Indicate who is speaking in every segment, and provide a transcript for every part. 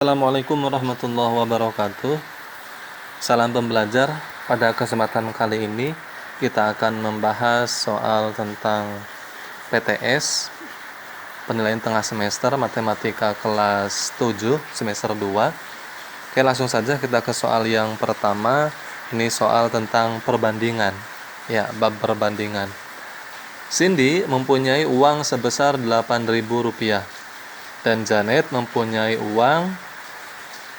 Speaker 1: Assalamualaikum warahmatullahi wabarakatuh. Salam pembelajar. Pada kesempatan kali ini kita akan membahas soal tentang PTS, penilaian tengah semester matematika kelas 7 semester 2. Oke, langsung saja kita ke soal yang pertama. Ini soal tentang perbandingan. Ya, bab perbandingan. Cindy mempunyai uang sebesar Rp8.000 dan Janet mempunyai uang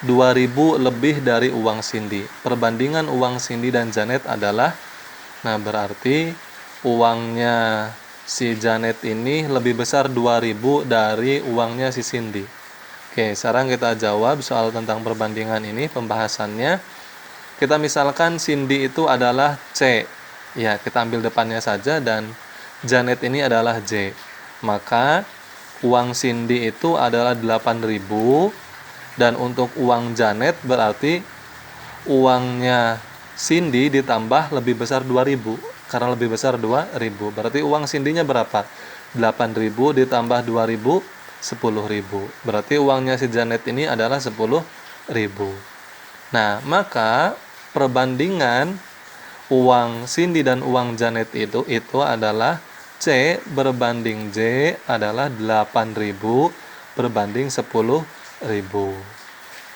Speaker 1: 2.000 lebih dari uang Cindy. Perbandingan uang Cindy dan Janet adalah, berarti uangnya si Janet ini lebih besar 2.000 dari uangnya si Cindy. Oke, sekarang kita jawab soal tentang perbandingan ini. Pembahasannya, kita misalkan Cindy itu adalah C. Ya, kita ambil depannya saja dan Janet ini adalah J. Maka uang Cindy itu adalah 8.000. Dan untuk uang Janet berarti uangnya Cindy ditambah lebih besar 2.000. Karena lebih besar 2.000. Berarti uang Cindy-nya berapa? 8.000 ditambah 2.000, 10.000. Berarti uangnya si Janet ini adalah 10.000. Nah, maka perbandingan uang Cindy dan uang Janet itu adalah C berbanding J adalah 8.000 berbanding 10.000.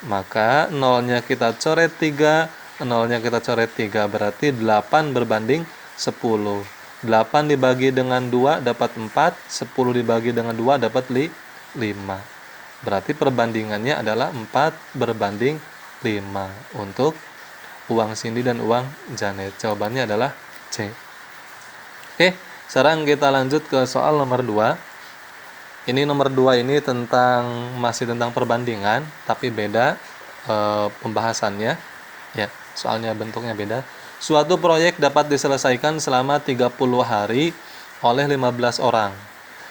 Speaker 1: Maka nolnya kita coret 3, nolnya kita coret 3, berarti 8 berbanding 10. 8 dibagi dengan 2 dapat 4, 10 dibagi dengan 2 dapat 5. Berarti perbandingannya adalah 4 berbanding 5 untuk uang Cindy dan uang Janet. Jawabannya adalah C. Oke, sekarang kita lanjut ke soal nomor 2. Ini nomor 2 ini masih tentang perbandingan, tapi beda pembahasannya. Ya, soalnya bentuknya beda. Suatu proyek dapat diselesaikan selama 30 hari oleh 15 orang.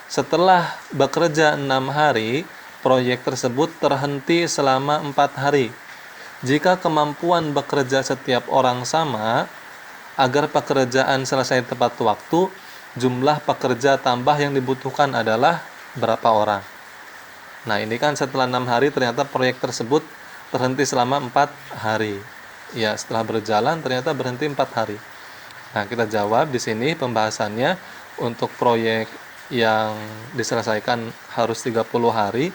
Speaker 1: Setelah bekerja 6 hari, proyek tersebut terhenti selama 4 hari. Jika kemampuan bekerja setiap orang sama, agar pekerjaan selesai tepat waktu, jumlah pekerja tambah yang dibutuhkan adalah berapa orang? Nah, ini kan setelah 6 hari ternyata proyek tersebut terhenti selama 4 hari. Ya, setelah berjalan ternyata berhenti 4 hari. Nah, kita jawab di sini pembahasannya untuk proyek yang diselesaikan harus 30 hari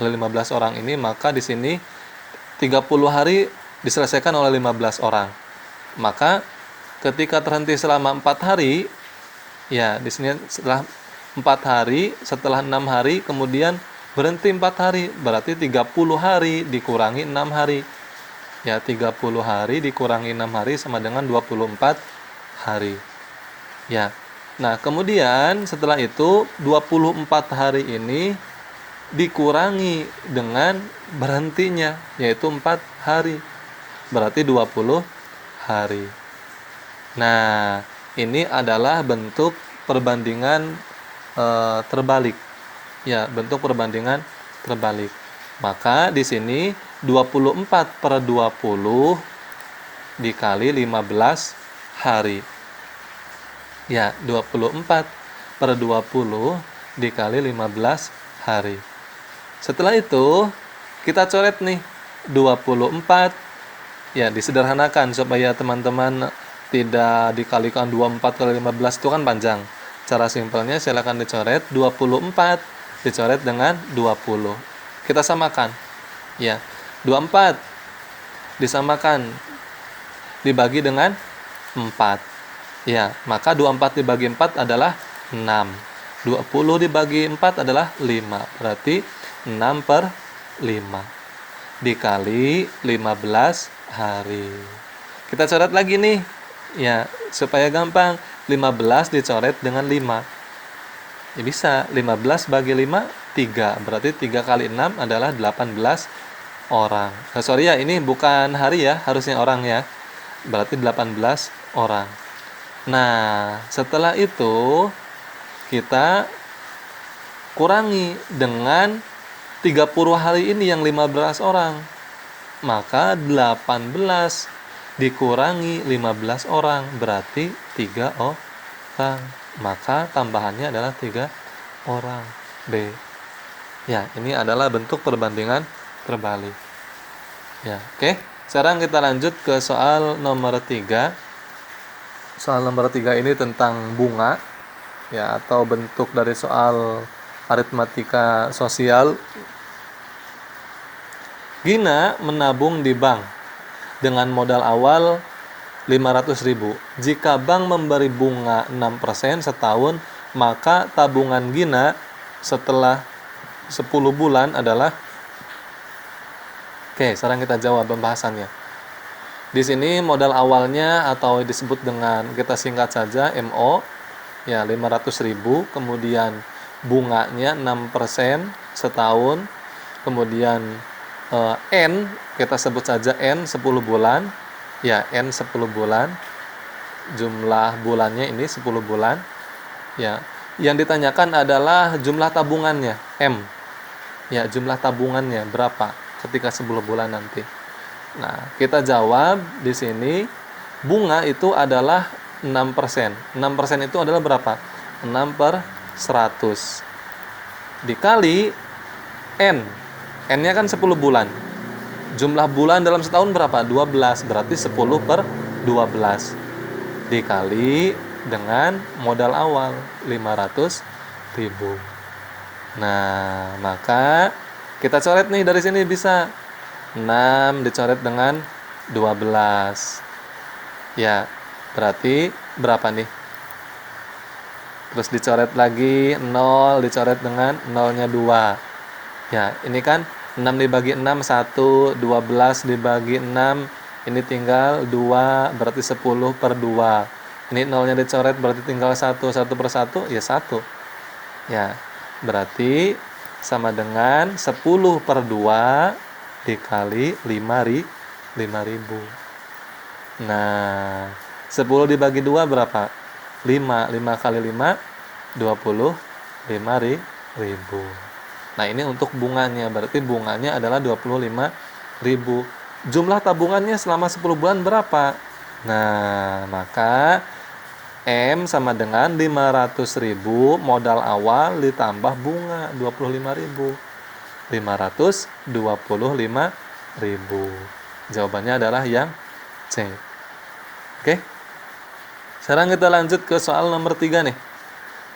Speaker 1: oleh 15 orang ini, maka di sini 30 hari diselesaikan oleh 15 orang. Maka ketika terhenti selama 4 hari, ya di sini setelah 4 hari, setelah 6 hari, kemudian berhenti 4 hari. Berarti 30 hari dikurangi 6 hari. Ya, 30 hari dikurangi 6 hari sama dengan 24 hari. Ya, nah kemudian setelah itu 24 hari ini dikurangi dengan berhentinya, yaitu 4 hari. Berarti 20 hari. Nah, ini adalah bentuk perbandingan terbalik. Ya, bentuk perbandingan terbalik. Maka di sini 24/20 dikali 15 hari. Ya, 24/20 dikali 15 hari. Setelah itu kita coret nih 24. Ya, disederhanakan supaya teman-teman tidak dikalikan 24 kali 15 itu kan panjang. Cara simpelnya silakan dicoret 24 dicoret dengan 20. Kita samakan. Ya. 24 disamakan dibagi dengan 4. Ya, maka 24 dibagi 4 adalah 6. 20 dibagi 4 adalah 5. Berarti 6/5 dikali 15 hari. Kita coret lagi nih. Ya, supaya gampang. 15 dicoret dengan 5. Ya bisa, 15 bagi 5, 3. Berarti 3 kali 6 adalah 18 orang. Sorry ya, ini bukan hari ya, harusnya orang ya. Berarti 18 orang. Nah, setelah itu kita kurangi dengan 30 hari ini yang 15 orang. Maka 18 dikurangi 15 orang berarti 3 orang. Maka tambahannya adalah 3 orang. B. Ya, ini adalah bentuk perbandingan terbalik. Ya, oke. Sekarang kita lanjut ke soal nomor 3. Soal nomor 3 ini tentang bunga, ya, atau bentuk dari soal aritmatika sosial. Gina menabung di bank dengan modal awal 500.000. Jika bank memberi bunga 6% setahun, maka tabungan Gina setelah 10 bulan adalah. Oke, sekarang kita jawab pembahasannya. Di sini modal awalnya atau disebut dengan, kita singkat saja MO, ya, 500.000, kemudian bunganya 6% setahun, kemudian N, kita sebut saja N 10 bulan, ya, N 10 bulan, jumlah bulannya ini 10 bulan, ya. Yang ditanyakan adalah jumlah tabungannya, M, ya, jumlah tabungannya berapa ketika 10 bulan nanti. Nah, kita jawab di sini bunga itu adalah 6%. 6% itu adalah berapa? 6/100 dikali N. N-nya kan 10 bulan. Jumlah bulan dalam setahun berapa? 12. Berarti 10/12 dikali dengan modal awal 500.000. Nah, maka kita coret nih dari sini bisa 6 dicoret dengan 12. Ya, berarti berapa nih? Terus dicoret lagi 0, dicoret dengan 0-nya 2. Ya, ini kan 6 dibagi 6 1, 12 dibagi 6 ini tinggal 2, berarti 10/2. Ini 0-nya dicoret berarti tinggal 1, 1/1 ya 1. Ya, berarti sama dengan 10/2 dikali 5.000. Nah, 10 dibagi 2 berapa? 5. 5 kali 5 25.000. Nah, ini untuk bunganya, berarti bunganya adalah 25.000. Jumlah tabungannya selama 10 bulan berapa? Nah, maka M sama dengan 500.000 modal awal ditambah bunga 25.000. 525.000. Jawabannya adalah yang C. Oke. Sekarang kita lanjut ke soal nomor 3 nih.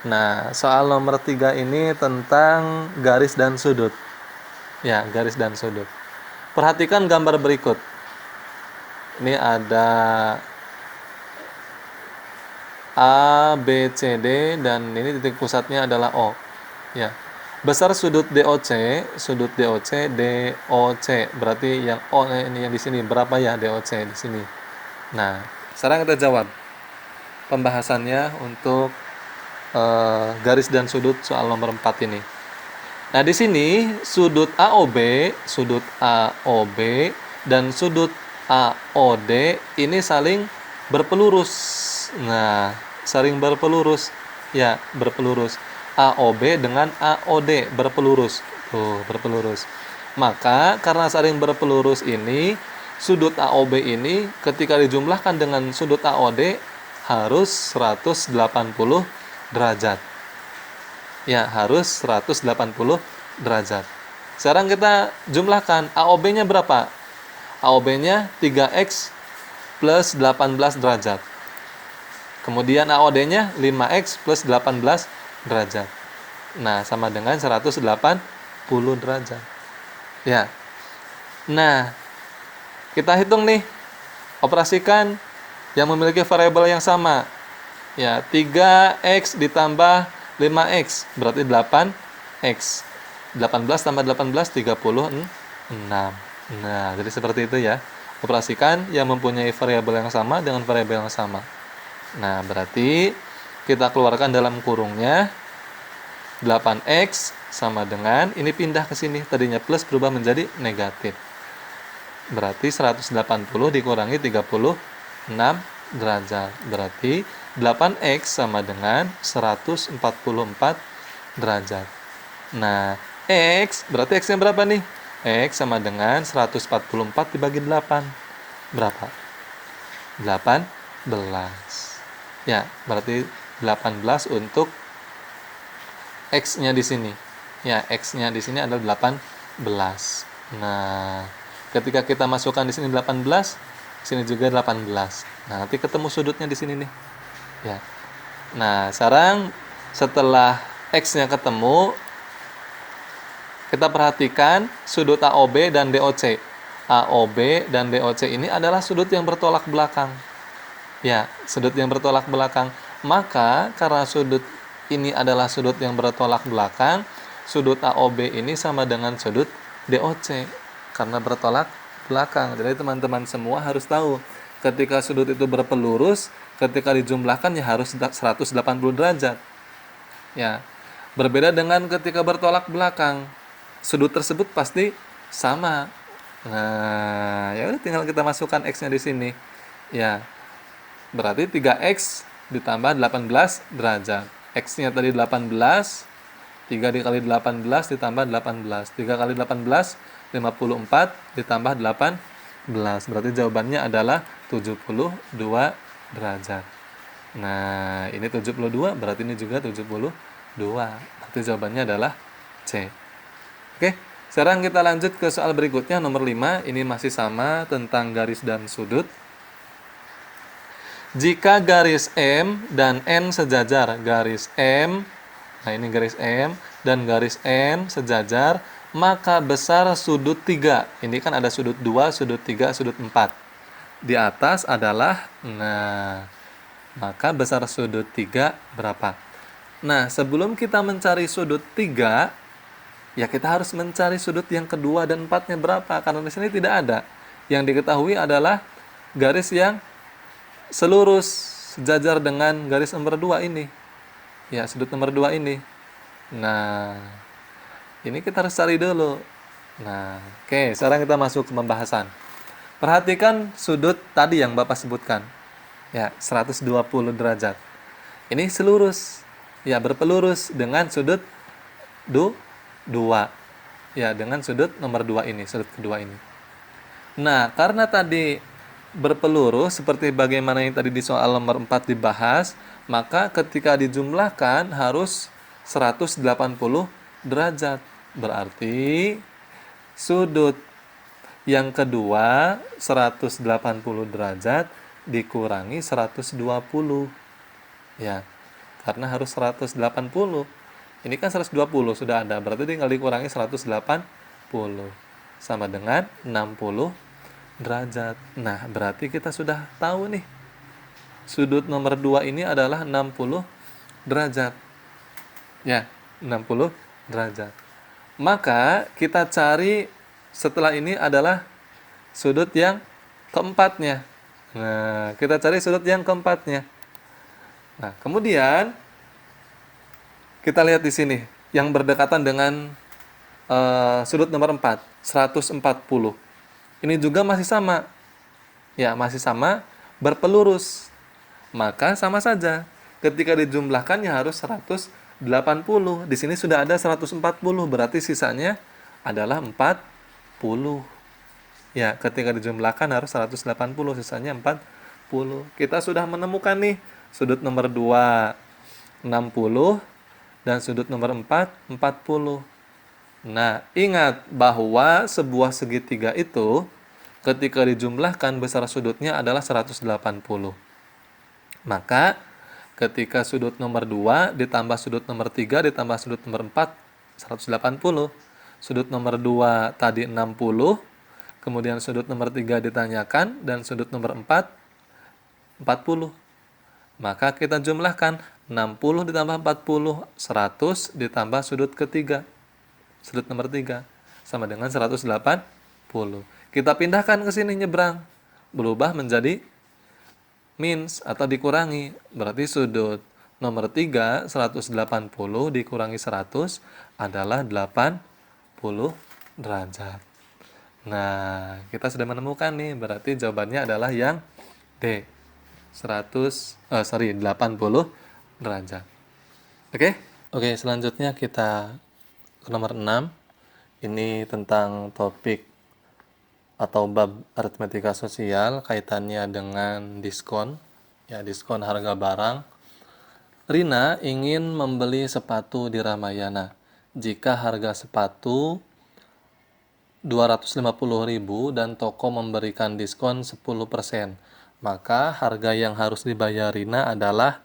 Speaker 1: Nah, soal nomor 3 ini tentang garis dan sudut. Ya, garis dan sudut. Perhatikan gambar berikut. Ini ada A, B, C, D, dan ini titik pusatnya adalah O. Ya. Besar sudut DOC, DOC. Berarti yang O ini yang di sini berapa ya DOC di sini? Nah, sekarang kita jawab pembahasannya untuk garis dan sudut soal nomor 4 ini. Nah, di sini sudut AOB dan sudut AOD ini saling berpelurus. Nah, saling berpelurus. Ya, berpelurus. AOB dengan AOD berpelurus. Tuh, berpelurus. Maka karena saling berpelurus ini, sudut AOB ini ketika dijumlahkan dengan sudut AOD harus 180 derajat. Ya, harus 180 derajat. Sekarang kita jumlahkan. AOB-nya berapa? AOB-nya 3X plus 18 derajat. Kemudian AOD-nya 5X plus 18 derajat. Nah, sama dengan 180 derajat. Ya. Nah, kita hitung nih. Operasikan yang memiliki variabel yang sama. Ya, 3X ditambah 5X berarti 8X. 18 tambah 18 36. Nah, jadi seperti itu ya. Operasikan yang mempunyai variabel yang sama dengan variabel yang sama. Nah, berarti kita keluarkan dalam kurungnya 8X sama dengan ini pindah ke sini, tadinya plus berubah menjadi negatif. Berarti 180 dikurangi 36 derajat. Berarti 8X sama dengan 144 derajat. Nah, X, berarti X-nya berapa nih? X sama dengan 144 dibagi 8. Berapa? 18. Ya, berarti 18 untuk X-nya di sini. Ya, X-nya di sini adalah 18. Nah, ketika kita masukkan di sini 18, sini juga 18. Nah, nanti ketemu sudutnya di sini nih. Ya. Nah, sekarang setelah X-nya ketemu, kita perhatikan sudut AOB dan DOC. AOB dan DOC ini adalah sudut yang bertolak belakang. Ya, sudut yang bertolak belakang. Maka karena sudut ini adalah sudut yang bertolak belakang, sudut AOB ini sama dengan sudut DOC karena bertolak belakang. Jadi teman-teman semua harus tahu, ketika sudut itu berpelurus, ketika dijumlahkan ya harus 180 derajat. Ya. Berbeda dengan ketika bertolak belakang. Sudut tersebut pasti sama. Nah, ya udah tinggal kita masukkan X-nya di sini. Ya. Berarti 3X ditambah 18 derajat. X-nya tadi 18, 3 dikali 18 ditambah 18. 3 kali 18, 54 ditambah 18. Berarti jawabannya adalah 72 derajat. Nah, ini 72, berarti ini juga 72. Berarti jawabannya adalah C. Oke, sekarang kita lanjut ke soal berikutnya, nomor 5. Ini masih sama tentang garis dan sudut. Jika garis M dan N sejajar, garis M, nah ini garis M, dan garis N sejajar, maka besar sudut 3. Ini kan ada sudut 2, sudut 3, sudut 4. Di atas adalah, nah, maka besar sudut 3 berapa? Nah, sebelum kita mencari sudut 3, ya kita harus mencari sudut yang kedua dan 4-nya berapa. Karena di sini tidak ada. Yang diketahui adalah garis yang selurus sejajar dengan garis nomor 2 ini. Ya, sudut nomor 2 ini. Nah, ini kita harus cari dulu. Nah, oke, sekarang kita masuk ke pembahasan. Perhatikan sudut tadi yang Bapak sebutkan. Ya, 120 derajat. Ini selurus. Ya, berpelurus dengan sudut 2. Ya, dengan sudut nomor 2 ini, sudut kedua ini. Nah, karena tadi berpelurus seperti bagaimana yang tadi di soal nomor 4 dibahas, maka ketika dijumlahkan harus 180 derajat. Berarti sudut yang kedua 180 derajat dikurangi 120. Ya, karena harus 180. Ini kan 120 sudah ada, berarti tinggal dikurangi 180. Sama dengan 60 derajat. Nah, berarti kita sudah tahu nih. Sudut nomor 2 ini adalah 60 derajat. Ya, 60 derajat. Maka kita cari setelah ini adalah sudut yang keempatnya. Nah, kita cari sudut yang keempatnya. Nah, kemudian kita lihat di sini yang berdekatan dengan sudut nomor 4, 140. Ini juga masih sama. Ya, masih sama, berpelurus. Maka sama saja. Ketika dijumlahkan ya harus 180. Di sini sudah ada 140, berarti sisanya adalah 40. Ya, ketika dijumlahkan harus 180, sisanya 40. Kita sudah menemukan nih sudut nomor 2 60 dan sudut nomor 4 40. Nah, ingat bahwa sebuah segitiga itu ketika dijumlahkan besar sudutnya adalah 180. Maka ketika sudut nomor 2 ditambah sudut nomor 3 ditambah sudut nomor 4 180. Sudut nomor 2 tadi 60, kemudian sudut nomor 3 ditanyakan dan sudut nomor 4 40. Maka kita jumlahkan 60 ditambah 40, 100 ditambah sudut ketiga. Sudut nomor 3 sama dengan 180. Kita pindahkan ke sini nyebrang. Berubah menjadi minus atau dikurangi. Berarti sudut nomor 3 180 dikurangi 100 adalah 80 derajat. Nah, kita sudah menemukan nih, berarti jawabannya adalah yang D. 80 derajat. Oke? Oke, selanjutnya kita ke nomor 6. Ini tentang topik atau bab aritmatika sosial, kaitannya dengan diskon. Ya, diskon harga barang. Rina ingin membeli sepatu di Ramayana. Jika harga sepatu 250.000 dan toko memberikan diskon 10%. Maka harga yang harus dibayar Rina adalah,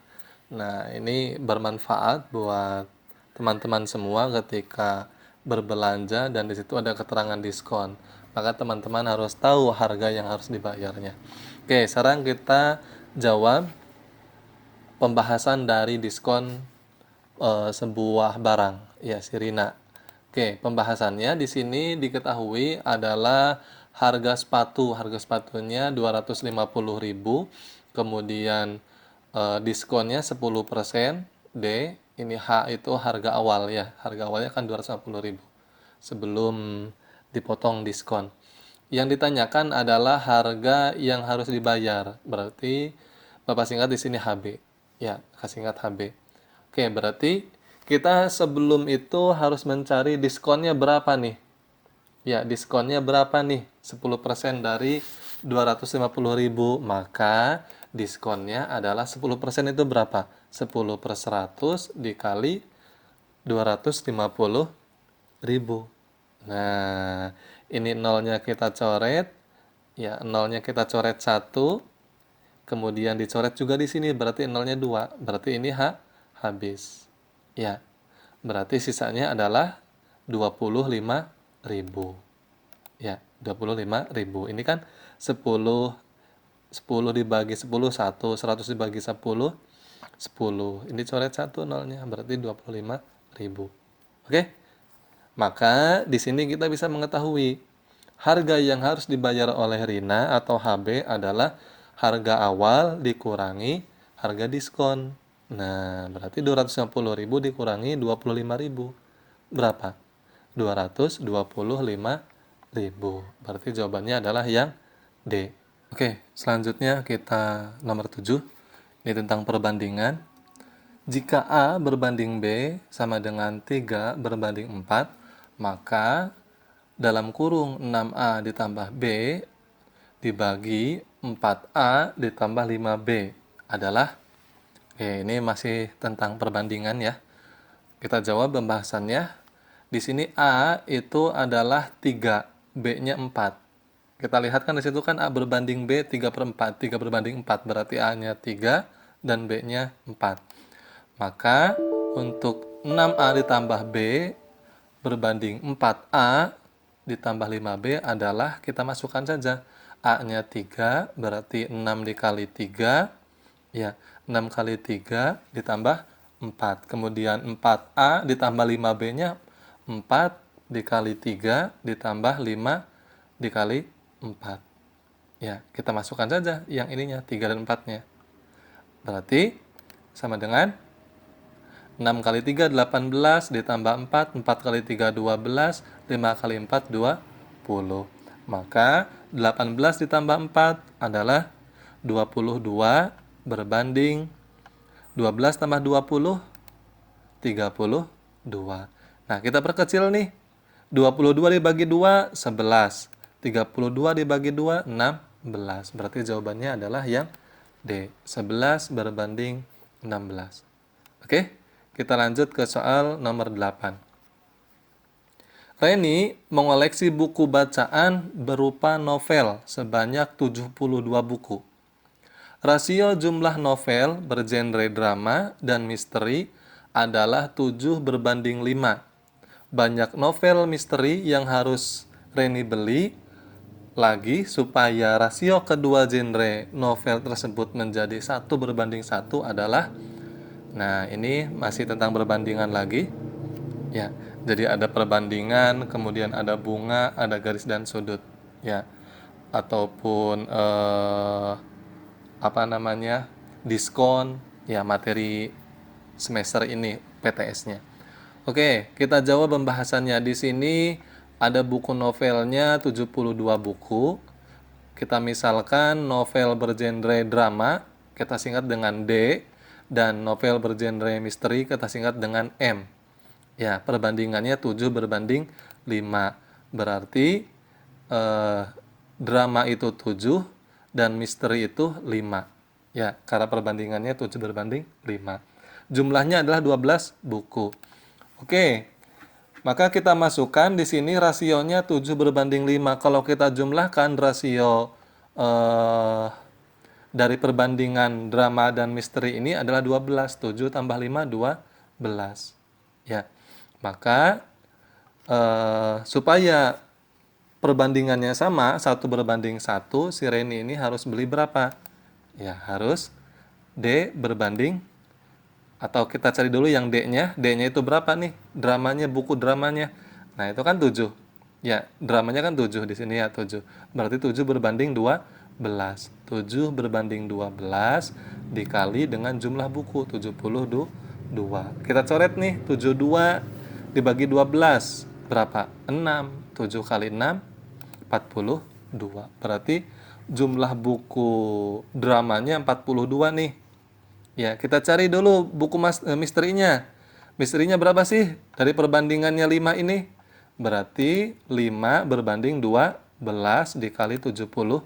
Speaker 1: nah ini bermanfaat buat teman-teman semua ketika berbelanja dan di situ ada keterangan diskon. Maka teman-teman harus tahu harga yang harus dibayarnya. Oke, sekarang kita jawab pembahasan dari diskon sebuah barang, ya si Rina. Oke, pembahasannya di sini diketahui adalah harga sepatu. Harga sepatunya 250.000, kemudian diskonnya 10%, D, ini H itu harga awal ya. Harga awalnya kan 250.000 sebelum dipotong diskon. Yang ditanyakan adalah harga yang harus dibayar. Berarti Bapak singkat di sini HB. Ya, kasih singkat HB. Oke, berarti kita sebelum itu harus mencari diskonnya berapa nih? Ya, diskonnya berapa nih? 10% dari 250.000. Maka diskonnya adalah 10% itu berapa? 10 per 100 dikali 250.000. Nah, ini nolnya kita coret. Ya, nolnya kita coret 1. Kemudian dicoret juga di sini, berarti nolnya 2. Berarti ini habis. Ya, berarti sisanya adalah 25.000. Ya, 25.000. Ini kan 10 10 dibagi 10 1, 100 dibagi 10 10. Ini coret 1 nolnya, berarti 25.000. Oke? Maka di sini kita bisa mengetahui harga yang harus dibayar oleh Rina atau HB adalah harga awal dikurangi harga diskon. Nah, berarti 250.000 dikurangi 25.000. Berapa? 225.000. Berarti jawabannya adalah yang D. Oke, selanjutnya kita nomor 7. Ini tentang perbandingan. Jika A berbanding B sama dengan 3 berbanding 4, maka dalam kurung 6A ditambah B dibagi 4A ditambah 5B adalah, ini masih tentang perbandingan ya. Kita jawab pembahasannya. Di sini A itu adalah 3, B-nya 4. Kita lihat kan di situ kan A berbanding B 3 per 4, 3 berbanding 4, berarti A-nya 3 dan B-nya 4. Maka untuk 6A ditambah B berbanding 4A ditambah 5B adalah kita masukkan saja. A-nya 3, berarti 6 dikali 3. Ya, 6 kali 3 ditambah 4. Kemudian 4A ditambah 5B-nya 4 dikali 3 ditambah 5 dikali 4. Ya, kita masukkan saja yang ininya, 3 dan 4-nya. Berarti sama dengan 6 kali 3 18 ditambah 4, 4 kali 3 12, 5 kali 4 20. Maka 18 ditambah 4 adalah 22 berbanding 12 tambah 20 32. Nah, kita perkecil nih. 22 dibagi 2 11. 32 dibagi 2 16. Berarti jawabannya adalah yang D, 11 berbanding 16. Oke, kita lanjut ke soal nomor 8. Reni mengoleksi buku bacaan berupa novel sebanyak 72 buku. Rasio jumlah novel bergenre drama dan misteri adalah 7 berbanding 5. Banyak novel misteri yang harus Reni beli lagi supaya rasio kedua genre novel tersebut menjadi 1 berbanding 1 adalah, nah ini masih tentang perbandingan lagi. Ya, jadi ada perbandingan, kemudian ada bunga, ada garis dan sudut, ya, ataupun diskon, ya materi semester ini PTS-nya. Oke, kita jawab pembahasannya. Di sini ada buku novelnya 72 buku. Kita misalkan novel bergenre drama, kita singkat dengan D, dan novel bergenre misteri kita singkat dengan M. Ya, perbandingannya 7 berbanding 5. Berarti drama itu 7 dan misteri itu 5. Ya, karena perbandingannya 7 berbanding 5. Jumlahnya adalah 12 buku. Oke, Maka kita masukkan di sini rasionya 7 berbanding 5. Kalau kita jumlahkan rasio dari perbandingan drama dan misteri ini adalah 12. 7 tambah 5, 12. Ya. Maka supaya perbandingannya sama, 1/1, si Reni ini harus beli berapa? Ya, harus D berbanding, atau kita cari dulu yang D-nya. D-nya itu berapa nih? Dramanya, buku dramanya. Nah, itu kan 7. Ya, dramanya kan 7 di sini ya, 7. Berarti 7 berbanding 12. 7 berbanding 12 dikali dengan jumlah buku 72. Kita coret nih, 72 dibagi 12 berapa? 6. 7 kali 6 42. Berarti jumlah buku dramanya 42 nih. Ya, kita cari dulu buku misterinya. Misterinya berapa sih? Dari perbandingannya 5 ini. Berarti 5 berbanding 12 dikali 72.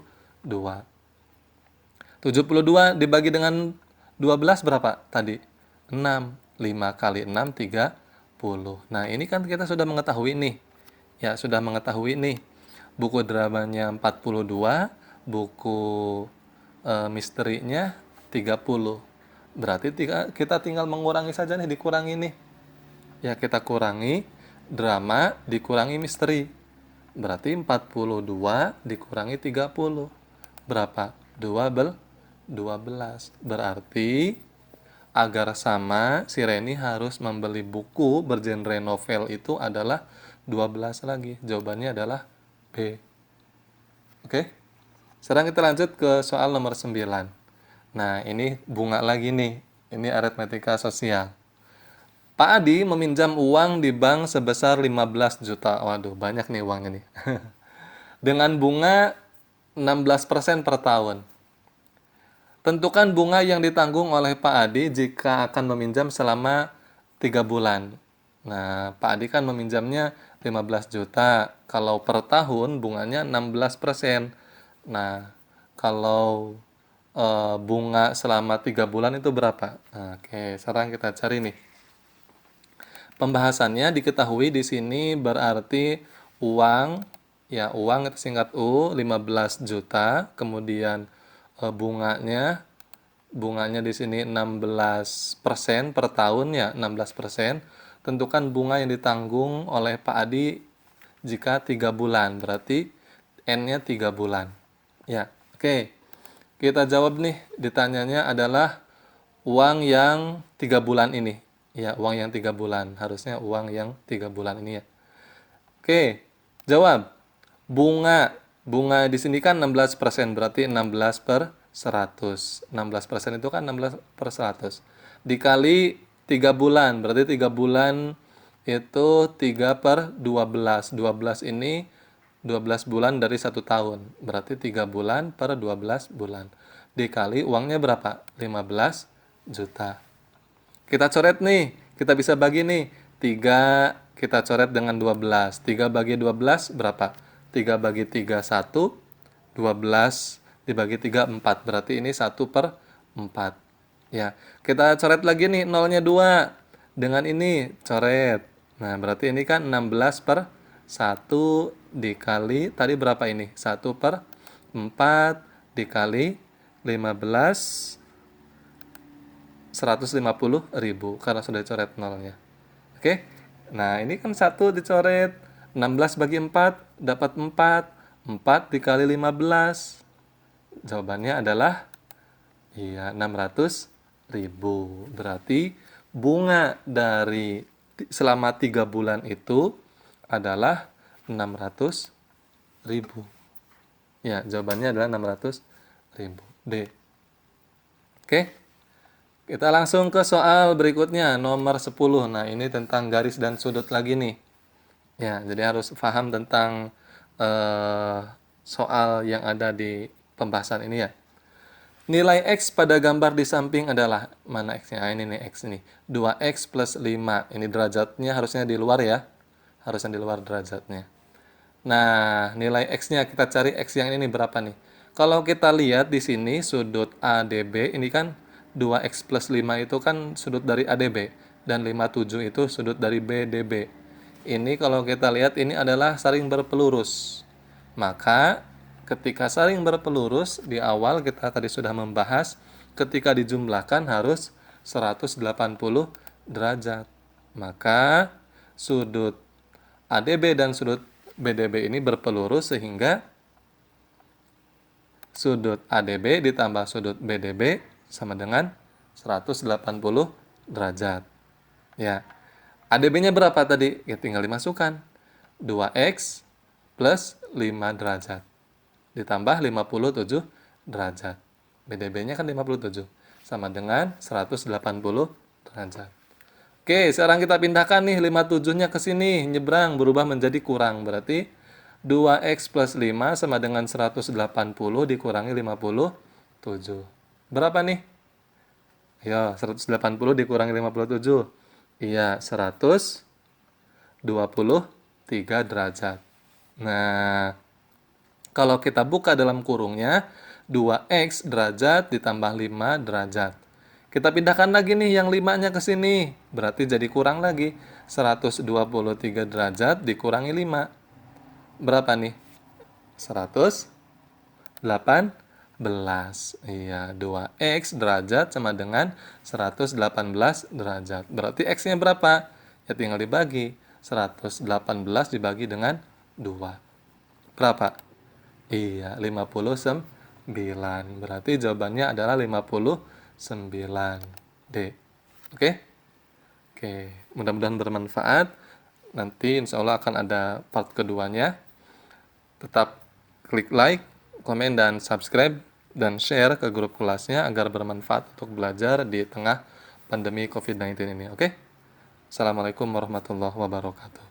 Speaker 1: 72 dibagi dengan 12 berapa tadi? 6. 5 kali 6, 30. Nah, ini kan kita sudah mengetahui nih. Ya, sudah mengetahui nih. Buku dramanya 42, buku misterinya 30. Berarti kita tinggal mengurangi saja nih, dikurangi nih. Ya, kita kurangi drama dikurangi misteri. Berarti 42 dikurangi 30. Berapa? 12. Berarti agar sama, si Reni harus membeli buku bergenre novel itu adalah 12 lagi. Jawabannya adalah B. Oke? Sekarang kita lanjut ke soal nomor 9. Nah, ini bunga lagi nih. Ini aritmetika sosial. Pak Adi meminjam uang di bank sebesar 15 juta. Waduh, banyak nih uangnya nih. Dengan bunga 16% per tahun. Tentukan bunga yang ditanggung oleh Pak Adi jika akan meminjam selama 3 bulan. Nah, Pak Adi kan meminjamnya 15 juta. Kalau per tahun bunganya 16%. Nah, kalau bunga selama 3 bulan itu berapa? Nah, oke, sekarang kita cari nih. Pembahasannya diketahui di sini berarti uang, ya uang itu singkat U, 15 juta, kemudian bunganya di sini 16% per tahun ya, 16%. Tentukan bunga yang ditanggung oleh Pak Adi jika 3 bulan, berarti N-nya 3 bulan. Ya, oke. Kita jawab nih, ditanyanya adalah uang yang 3 bulan ini. Ya, uang yang 3 bulan. Harusnya uang yang 3 bulan ini ya. Oke, jawab. Bunga di sini kan 16%, berarti 16 per 100. 16% itu kan 16 per 100. Dikali 3 bulan, berarti 3 bulan itu 3 per 12. 12 ini 12 bulan dari 1 tahun. Berarti 3 bulan per 12 bulan. Dikali uangnya berapa? 15 juta. Kita coret nih. Kita bisa bagi nih. 3 kita coret dengan 12. 3 bagi 12 berapa? 3 bagi 3, 1. 12 dibagi 3, 4. Berarti ini 1 per 4. Ya, kita coret lagi nih. Nolnya 2. Dengan ini coret. Nah, berarti ini kan 16 per 1 dikali, tadi berapa ini? 1 per 4 dikali 15, 150.000 karena sudah coret nolnya. Oke. Nah, ini kan 1 dicoret. 16 bagi 4 dapat 4. 4 dikali 15. Jawabannya adalah iya 600.000. Berarti bunga dari selama 3 bulan itu adalah 600.000. Ya, jawabannya adalah 600.000. D. Oke. Kita langsung ke soal berikutnya, nomor 10. Nah, ini tentang garis dan sudut lagi nih. Ya, jadi harus paham tentang soal yang ada di pembahasan ini ya. Nilai X pada gambar di samping adalah, mana X-nya? Ini nih X ini. 2X plus 5. Ini derajatnya harusnya di luar ya. Harusnya di luar derajatnya. Nah, nilai X-nya kita cari X yang ini berapa nih? Kalau kita lihat di sini sudut ADB ini kan 2X plus 5 itu kan sudut dari ADB dan 57 itu sudut dari BDB. Ini kalau kita lihat ini adalah saling berpelurus. Maka ketika saling berpelurus di awal kita tadi sudah membahas ketika dijumlahkan harus 180 derajat. Maka sudut ADB dan sudut BDB ini berpelurus sehingga sudut ADB ditambah sudut BDB sama dengan 180 derajat. Ya. ADB-nya berapa tadi? Ya tinggal dimasukkan. 2X plus 5 derajat. Ditambah 57 derajat. BDB-nya kan 57. Sama dengan 180 derajat. Oke, sekarang kita pindahkan nih 57-nya ke sini. Nyebrang, berubah menjadi kurang. Berarti 2X plus 5 sama dengan 180 dikurangi 57. Berapa nih? Ayo, 180 dikurangi 57. Iya, 123 derajat. Nah, kalau kita buka dalam kurungnya, 2X derajat ditambah 5 derajat. Kita pindahkan lagi nih yang 5-nya ke sini. Berarti jadi kurang lagi. 123 derajat dikurangi 5. Berapa nih? 118. Iya, 2X derajat sama dengan 118 derajat. Berarti X-nya berapa? Ya tinggal dibagi. 118 dibagi dengan 2. Berapa? Iya, 59. Berarti jawabannya adalah 59D. Oke? Oke, mudah-mudahan bermanfaat. Nanti insya Allah akan ada part keduanya. Tetap klik like, komen, dan subscribe, dan share ke grup kelasnya agar bermanfaat untuk belajar di tengah pandemi COVID-19 ini. Oke? Assalamualaikum warahmatullahi wabarakatuh.